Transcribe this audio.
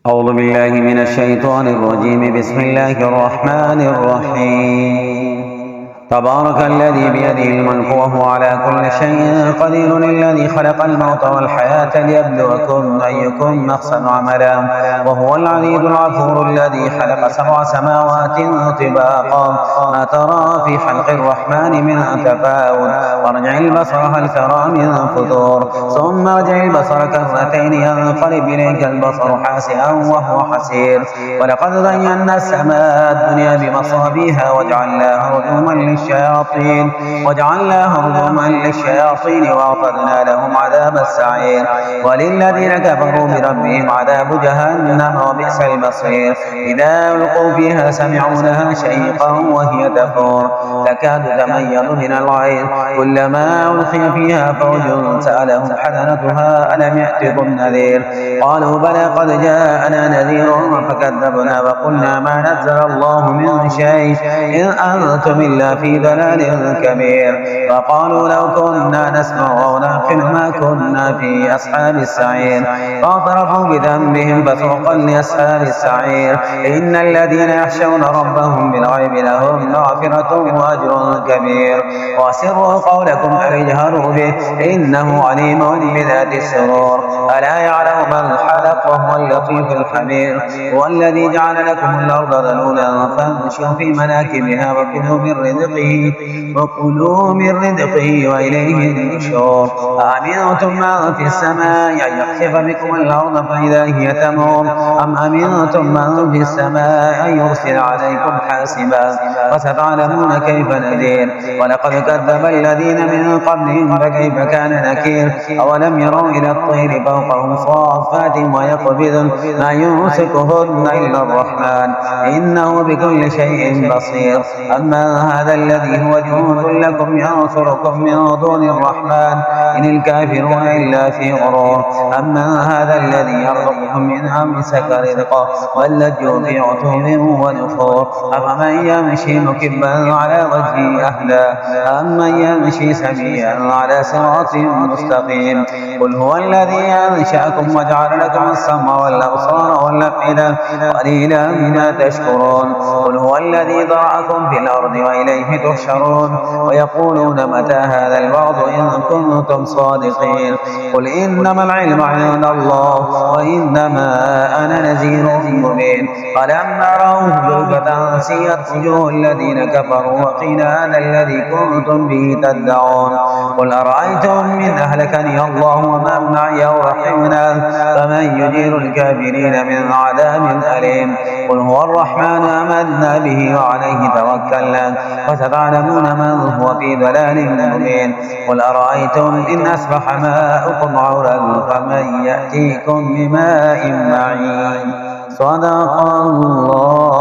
أعوذ بالله من الشيطان الرجيم. بسم الله الرحمن الرحيم. تبارك الذي بيده الملك وهو على كل شيء قدير، الذي خلق الموت والحياة ليبلوكم أيكم أحسن عملا، وهو العزيز الغفور الذي خلق 7 سماوات طباقا، ما ترى في خلق الرحمن من تفاوت، وارجع البصر هل ترى من فطور، ثم ارجع البصر كرتين ينقلب إليك البصر حاسئا وهو حسير. ولقد زينا السماء الدنيا بمصابيها وجعلناها رجوما للشياطين وأعتدنا لهم عذاب السعير. وللذين كفروا بربهم عذاب جهنم وبئس المصير. إذا ألقوا فيها سمعوا لها شهيقا وهي تفور تكاد تميز من الغيظ، كلما ألقي فيها فوج سألهم حسنتها ألم يأتكم نذير، قالوا بلى قد جاءنا نذير فكذبنا وقلنا ما نزل الله من شيء إن أنتم إلا في ضلال كبير. وقالوا لو كنا نسمع أو نعقل ما كنا في أصحاب السعير، فاعترفوا بذنبهم فسوقا لأصحاب السعير. إن الذين يخشون ربهم بالغيب لهم مغفرة وأجر كبير. وأسروا قولكم أو اجهروا به إنه عليم بذات الصدور. ألا يعلم من خلق وهو اللطيف الخبير. هو الذي جعل لكم الأرض ذلولا فامشوا في مناكبها وكلوا من رزقه وإليه النشور. أأمنتم من في السماء أن يخسف بكم الأرض فإذا هي تمور، أم أمنتم من في السماء أن يرسل عليكم حاسبا، فستعلمون كيف نذير. ولقد كذب الذين من قبلهم فكيف كان نكير. أولم يروا إلى الطير فوقهم صافات ويقبضن ما يمسكهن إلا الرحمن إنه بكل شيء بصير. أما هذا الذي هو جند لكم ينصركم من دون الرحمن إن الكافرون إلا في غرور. أما هذا الذي يرزقكم من أمسك رزقه واللجوا في عتو ونفور. أفمن يمشي مكبا على وجهه أهدى أمن يمشي سويا على صراط مستقيم. قل هو الذي أنشأكم وجعل لكم السمع والأبصار والأفئدة قليلا ما تشكرون. قل هو الذي ذرأكم في الأرض وإليه تحشرون. ويقولون متى هذا الوعد إن كنتم صادقين. قل إنما العلم عند الله وإنما أنا نذير مبين. فلما رأوه زلفة سيئت وجوه الذين كفروا وقيل هذا الذي كنتم به تدعون. قل أرأيتم من أهلكني الله ومن معي أو رحمنا فمن يجير الكافرين من عذاب أليم. قل هو الرحمن آمنا به وعليه توكلنا فستعلمون من هو في ضلال مبين. قل أرأيتم إن أصبح ماؤكم غورا فمن يأتيكم بماء معين. صدق الله